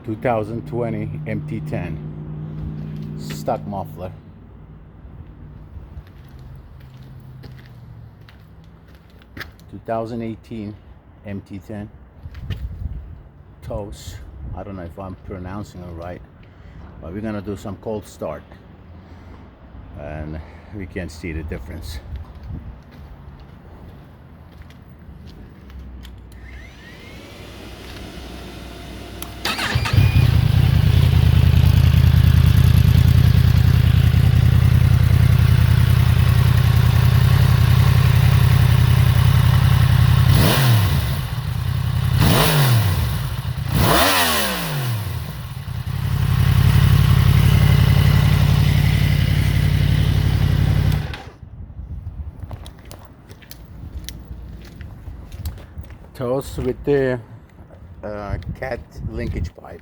2020 MT10 stock muffler. 2018 MT10 Toce. I don't know if I'm pronouncing it right, but we're gonna do some cold start and we can see the difference. Toce with the cat linkage pipe.